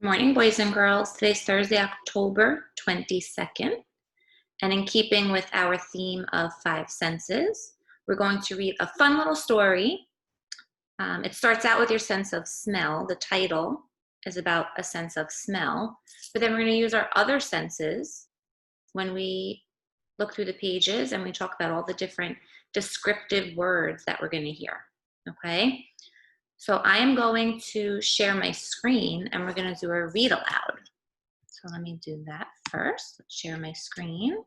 Morning, boys and girls. Today's Thursday, October 22nd. And in keeping with our theme of five senses, we're going to read a fun little story. It starts out with your sense of smell. The title is about a sense of smell. But then we're going to use our other senses when we look through the pages and we talk about all the different descriptive words that we're going to hear. Okay? So I am going to share my screen and we're going to do a read aloud. So let me do that first. Let's share my screen.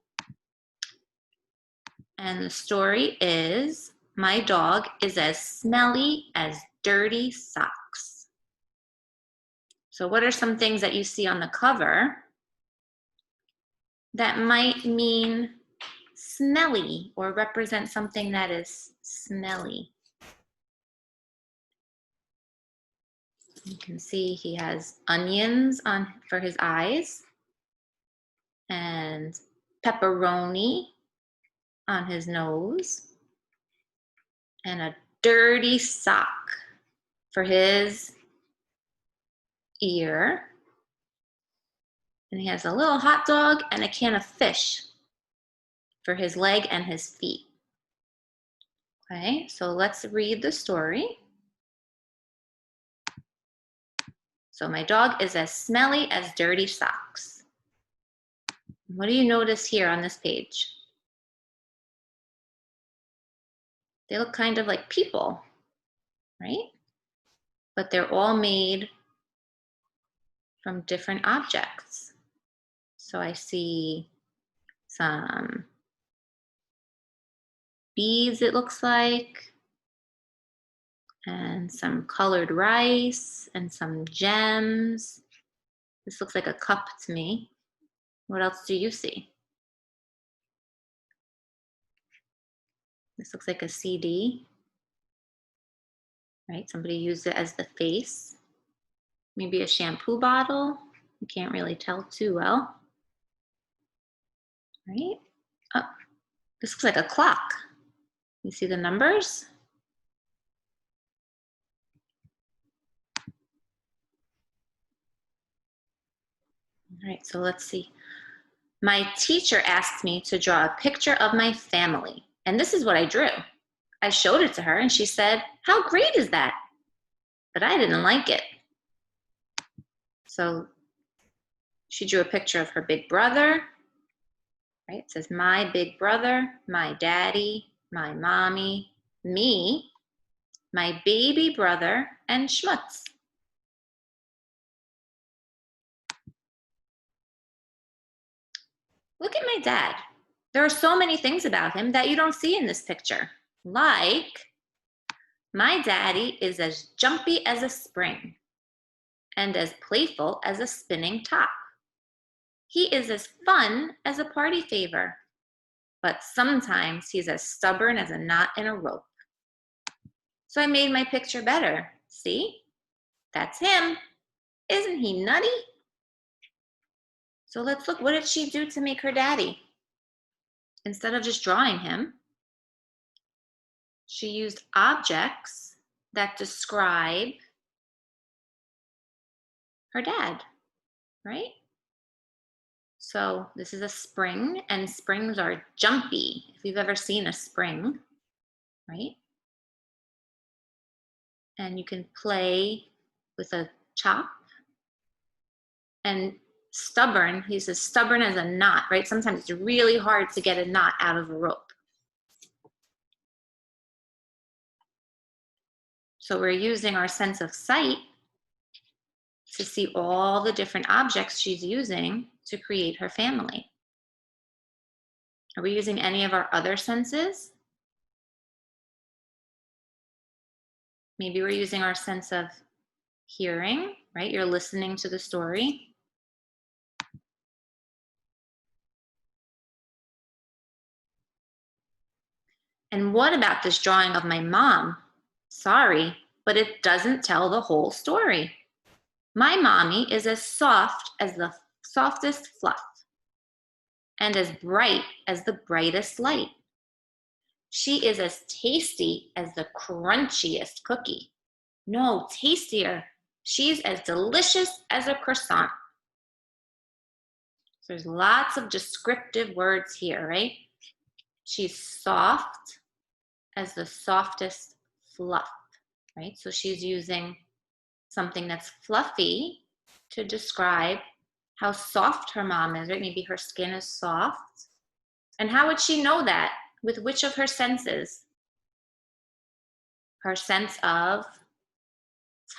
And the story is, my dog is as smelly as dirty socks. So what are some things that you see on the cover that might mean smelly or represent something that is smelly? You can see he has onions on for his eyes and pepperoni on his nose and a dirty sock for his ear. And he has a little hot dog and a can of fish for his leg and his feet. Okay, so let's read the story. So my dog is as smelly as dirty socks. What do you notice here on this page? They look kind of like people, right? But they're all made from different objects. So I see some beads, it looks like, and some colored rice and some gems. This looks like a cup to me. What else do you see? This looks like a CD, right? Somebody used it as the face. Maybe a shampoo bottle. You can't really tell too well, right? Oh, this looks like a clock. You see the numbers? All right, so let's see. My teacher asked me to draw a picture of my family, and this is what I drew. I showed it to her, and she said, "How great is that?" But I didn't like it. So she drew a picture of her big brother, right? It says, my big brother, my daddy, my mommy, me, my baby brother, and Schmutz. Look at my dad. There are so many things about him that you don't see in this picture. Like, my daddy is as jumpy as a spring and as playful as a spinning top. He is as fun as a party favor, but sometimes he's as stubborn as a knot in a rope. So I made my picture better. See? That's him. Isn't he nutty? So let's look, what did she do to make her daddy? Instead of just drawing him, she used objects that describe her dad, right? So this is a spring, and springs are jumpy. If you've ever seen a spring, right? And you can play with a chop. And stubborn, he's as stubborn as a knot, right? Sometimes it's really hard to get a knot out of a rope. So we're using our sense of sight to see all the different objects she's using to create her family. Are we using any of our other senses? Maybe we're using our sense of hearing, right? You're listening to the story. And what about this drawing of my mom? Sorry, but it doesn't tell the whole story. My mommy is as soft as the softest fluff and as bright as the brightest light. She is as tasty as the crunchiest cookie. No, tastier. She's as delicious as a croissant. So there's lots of descriptive words here, right? She's soft as the softest fluff, right? So she's using something that's fluffy to describe how soft her mom is, right? Maybe her skin is soft. And how would she know that? With which of her senses? Her sense of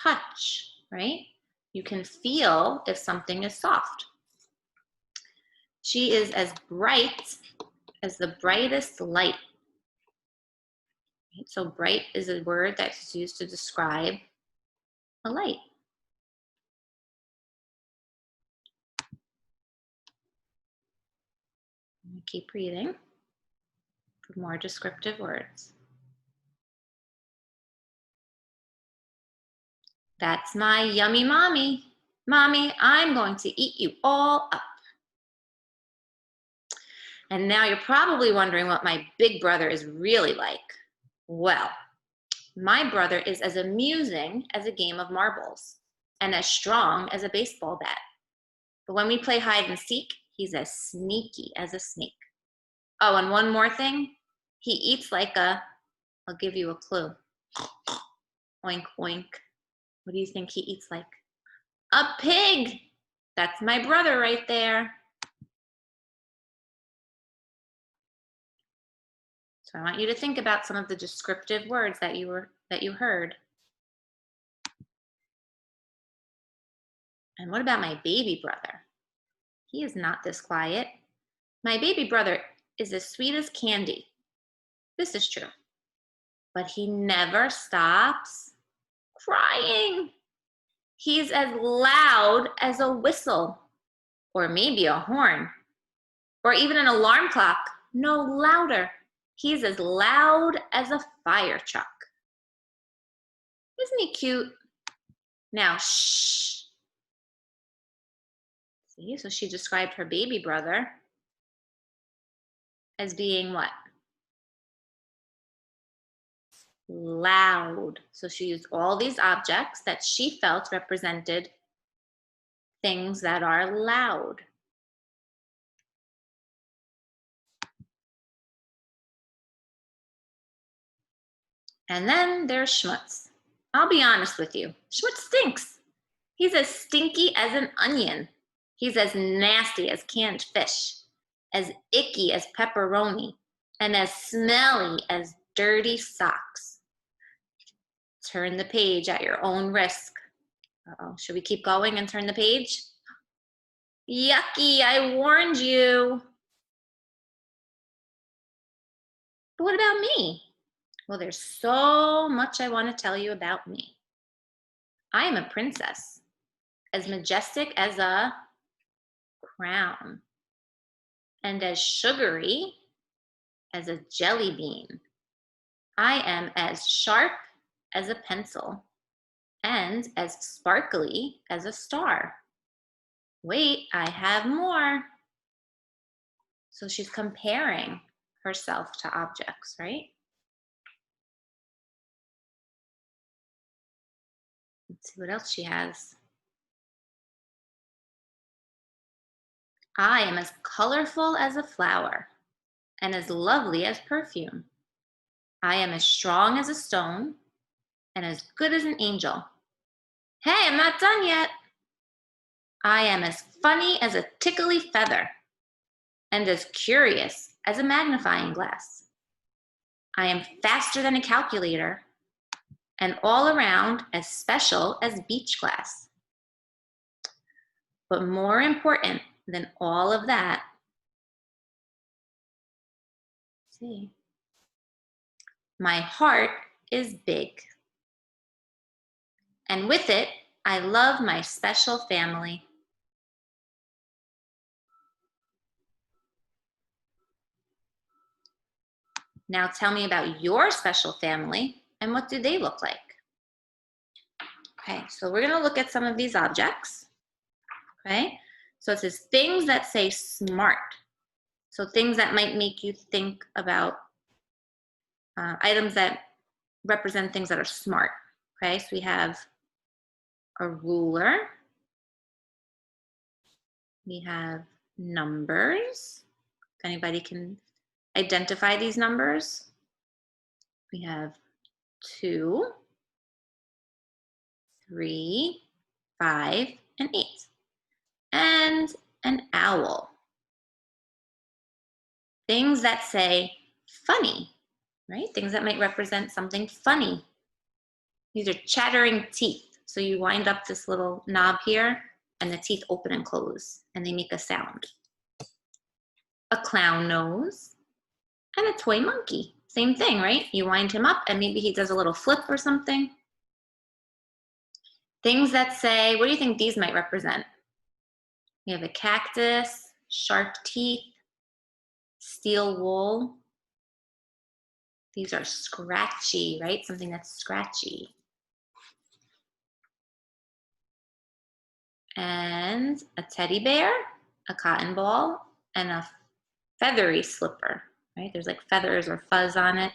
touch, right? You can feel if something is soft. She is as bright as the brightest light. So bright is a word that's used to describe a light. Keep reading for more descriptive words. That's my yummy mommy. Mommy, I'm going to eat you all up. And now you're probably wondering what my big brother is really like. Well, my brother is as amusing as a game of marbles and as strong as a baseball bat. But when we play hide and seek, he's as sneaky as a snake. Oh, and one more thing. He eats like I'll give you a clue. Oink, oink. What do you think he eats like? A pig. That's my brother right there. So I want you to think about some of the descriptive words that you heard. And what about my baby brother? He is not this quiet. My baby brother is as sweet as candy. This is true. But he never stops crying. He's as loud as a whistle, or maybe a horn, or even an alarm clock. No louder. He's as loud as a fire truck. Isn't he cute? Now, shh. See, so she described her baby brother as being what? Loud. So she used all these objects that she felt represented things that are loud. And then there's Schmutz. I'll be honest with you, Schmutz stinks. He's as stinky as an onion. He's as nasty as canned fish, as icky as pepperoni, and as smelly as dirty socks. Turn the page at your own risk. Uh-oh, should we keep going and turn the page? Yucky, I warned you. But what about me? Well, there's so much I want to tell you about me. I am a princess, as majestic as a crown, and as sugary as a jelly bean. I am as sharp as a pencil, and as sparkly as a star. Wait, I have more. So she's comparing herself to objects, right? Let's see what else she has. I am as colorful as a flower and as lovely as perfume. I am as strong as a stone and as good as an angel. Hey, I'm not done yet. I am as funny as a tickly feather and as curious as a magnifying glass. I am faster than a calculator and all around as special as beach glass. But more important than all of that, see, my heart is big. And with it, I love my special family. Now tell me about your special family and what do they look like? Okay, so we're gonna look at some of these objects, okay? So it says things that say smart. So things that might make you think about items that represent things that are smart, okay? So we have a ruler. We have numbers. If anybody can identify these numbers. We have 2, 3, 5, and 8. And an owl. Things that say funny, right? Things that might represent something funny. These are chattering teeth. So you wind up this little knob here and the teeth open and close and they make a sound. A clown nose and a toy monkey. Same thing, right? You wind him up and maybe he does a little flip or something. Things that say, what do you think these might represent? We have a cactus, sharp teeth, steel wool. These are scratchy, right? Something that's scratchy. And a teddy bear, a cotton ball, and a feathery slipper, right? There's like feathers or fuzz on it.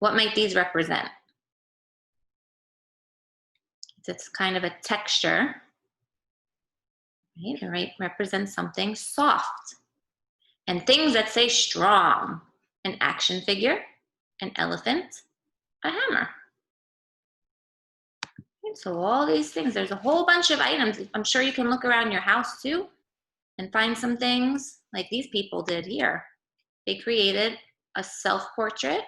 What might these represent? It's kind of a texture, right? It represents something soft. And things that say strong, an action figure, an elephant, a hammer. And so all these things, there's a whole bunch of items. I'm sure you can look around your house too and find some things like these people did here. They created a self-portrait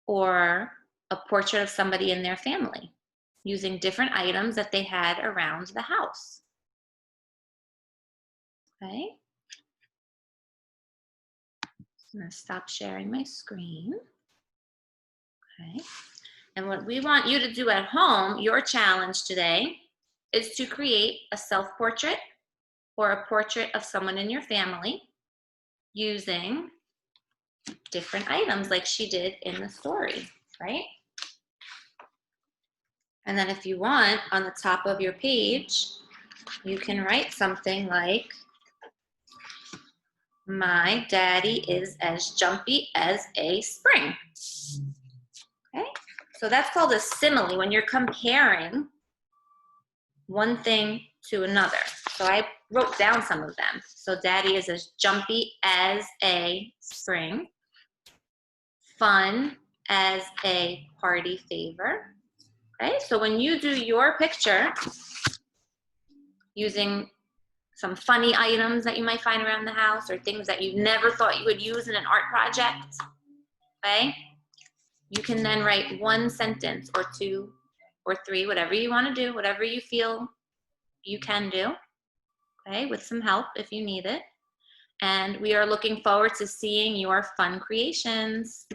or a portrait of somebody in their family using different items that they had around the house. Okay. I'm going to stop sharing my screen. Okay. And what we want you to do at home, your challenge today, is to create a self-portrait or a portrait of someone in your family using different items like she did in the story, right? And then if you want, on the top of your page, you can write something like, my daddy is as jumpy as a spring. Okay, so that's called a simile when you're comparing one thing to another. So I wrote down some of them. So daddy is as jumpy as a spring, fun as a party favor. Okay, so when you do your picture using some funny items that you might find around the house or things that you never thought you would use in an art project, okay, you can then write one sentence or 2 or 3, whatever you want to do, whatever you feel you can do, okay, with some help if you need it. And we are looking forward to seeing your fun creations.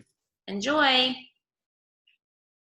Enjoy.